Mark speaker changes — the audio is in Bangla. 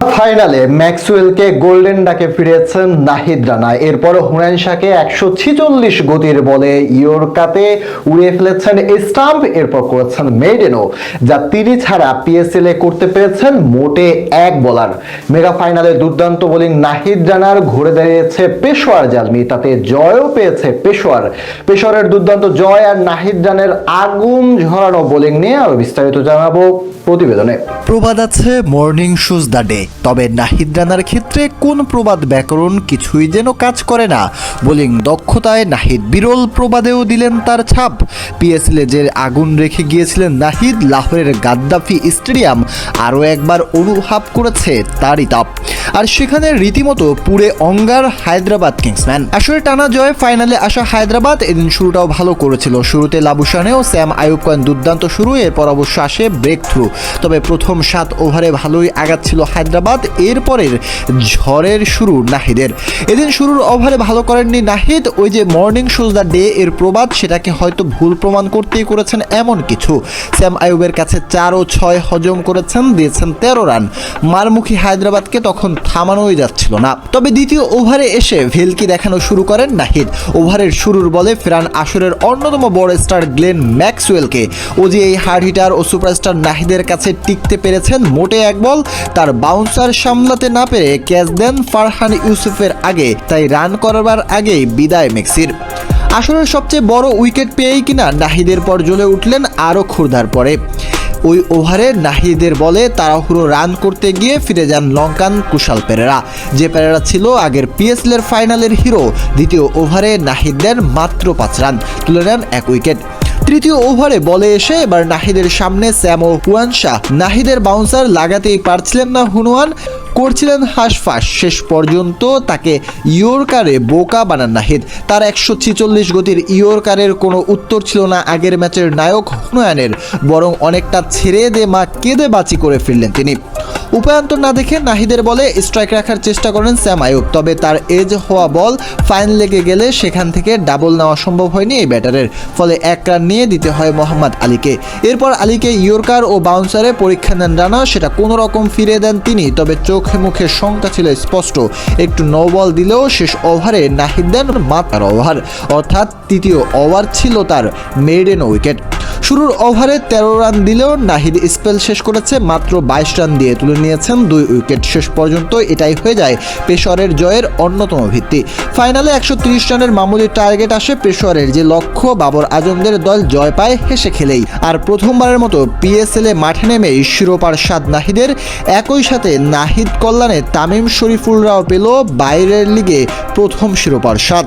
Speaker 1: ফাইনালে ম্যাক্সওয়েলকে গোল্ডেন ডাকে ফিরেছেন নাহিদ রানা। এরপর হুনাইন শাহকে 146 গতির বলে ইয়র্কাতে উড়িয়ে ফেলেছেন স্টাম্প, এরপর করেছেন মেইডেনও, যা তিনি ছাড়া পিএসএল এ করতে পেরেছেন মোটে এক বোলার। মেগা ফাইনালে দুর্দান্ত বোলিং নাহিদ রানার ঘুরে দাঁড়িয়েছে পেশোয়ার জালমি, তাতে জয়ও পেয়েছে পেশোয়ারের দুর্দান্ত জয় আর নাহিদ রানের আগুন ঝরানো বোলিং নিয়ে আরো বিস্তারিত জানাবো প্রতিবেদনে।
Speaker 2: প্রবাদ আছে মর্নিং শুজ দ্য ডে, তবে নাহিদ রানার ক্ষেত্রে কোন প্রবাদ ব্যাকরণ কিছুই যেন কাজ করে না। বোলিং দক্ষতায় নাহিদ বিরল প্রবাদেও দিলেন তার ছাপ। পিএসএলে যে আগুন রেখে গিয়েছিলেন নাহিদ, লাহোরের গাদ্দাফি স্টেডিয়াম আরও একবার অনুভব করেছে তারই তাপ। আর সেখানে রীতিমতো পুরে অঙ্গার হায়দ্রাবাদ কিংসম্যান। আসলে টানা জয়ে ফাইনালে আসা হায়দ্রাবাদ এদিন শুরুটাও ভালো করেছিল। শুরুতে লাবুশানেও স্যাম আইয়ুব করেন দুর্দান্ত শুরু, এরপর অবশ্য আসে ব্রেক থ্রু। তবে প্রথম 7 ওভারে ভালোই আগাচ্ছিল হায়দ্রাবাদ, এরপরের ঝড়ের শুরু নাহিদের। এদিন শুরুর ওভারে ভালো করেননি নাহিদ। ওই যে মর্নিং শুজ দ্য ডে এর প্রবাদ, সেটাকে হয়তো ভুল প্রমাণ করতেই করেছেন এমন কিছু। স্যাম আইয়ুবের কাছে 4 ও 6 হজম করেছেন, দিয়েছেন 13 রান। মারমুখী হায়দ্রাবাদকে তখন থামানোই যাচ্ছিল না। তবে দ্বিতীয় ওভারে এসে ভেলকি দেখানো শুরু করেন নাহিদ। ওভারের শুরুর বলে ফেরান আসরের অন্যতম বড় স্টার গ্লেন ম্যাক্সওয়েলকে। ও যে এই হার্ড হিটার ও সুপারস্টার নাহিদের কাছে টিকতে পেরেছেন মোটে এক বল, তার বাউন্সার সামলাতে না পেরে ক্যাচ দেন ফারহান ইউসুফের আগে, তাই রান করবার আগেই বিদায় মেক্সির। আসরের সবচেয়ে বড় উইকেট পেয়েই কিনা নাহিদের পর জ্বলে উঠলেন আরও ক্ষুধার পরে। ওই ওভারে নাহিদের বলে তাড়াহুড়ো রান করতে গিয়ে ফিরে যান লঙ্কান কুশাল পেরেরা, যে পেরেরা ছিল আগের পিএসএল এর ফাইনালের হিরো। দ্বিতীয় ওভারে নাহিদ দেন মাত্র 5 রান, তুলে নেন 1 উইকেট। তৃতীয় ওভারে বলে এসে এবার নাহিদের সামনে স্যাম ও হুয়ান শাহ। নাহিদের বাউন্সার লাগাতেই পারছিলেন না হুনুয়ান, করছিলেন হাঁসফাঁস। শেষ পর্যন্ত তাকে ইয়র্কারে বোকা বানান নাহিদ। তার 146 গতির ইয়র্কারের কোনো উত্তর ছিল না আগের ম্যাচের নায়ক হুনুয়ানের, বরং অনেকটা ছেড়ে দে মা কেঁদে বাঁচি করে ফিরলেন তিনি। উপায়ন্তর না দেখে নাহিদের বলে স্ট্রাইক রাখার চেষ্টা করেন স্যাম আইয়ুব, তবে তার এজ হওয়া বল ফাইন লেগে গেলে সেখান থেকে ডাবল নেওয়া সম্ভব হয়নি এই ব্যাটারের। ফলে 1 রান নিয়ে দিতে হয় মোহাম্মদ আলীকে। এরপর আলীকে ইয়র্কার ও বাউন্সারে পরীক্ষা নেন রানা, সেটা কোনো রকম ফিরিয়ে দেন তিনি। তবে চোখে মুখে শঙ্কা ছিল স্পষ্ট, একটু নো বল দিলেও শেষ ওভারে নাহিদ দেন মাত্র ওভার, অর্থাৎ তৃতীয় ওভার ছিল তার মেইডেন উইকেট। শুরুর ওভারে 13 রান দিলেও নাহিদ স্পেল শেষ করেছে মাত্র 22 রান দিয়ে, তুলে নিয়েছেন 2 উইকেট। শেষ পর্যন্ত এটাই হয়ে যায় পেশোয়ারের জয়ের অন্যতম ভিত্তি। ফাইনালে 130 রানের মামুলি টার্গেট আসে পেশোয়ারের, যে লক্ষ্য বাবর আজমদের দল জয় পায় হেসে খেলেই। আর প্রথমবারের মতো পিএসএল এ মাঠে নেমে শিরোপার স্বাদ নাহিদের। একই সাথে নাহিদ কল্যাণে তামিম শরীফুলরাও পেল বাইরের লিগে প্রথম শিরোপার স্বাদ।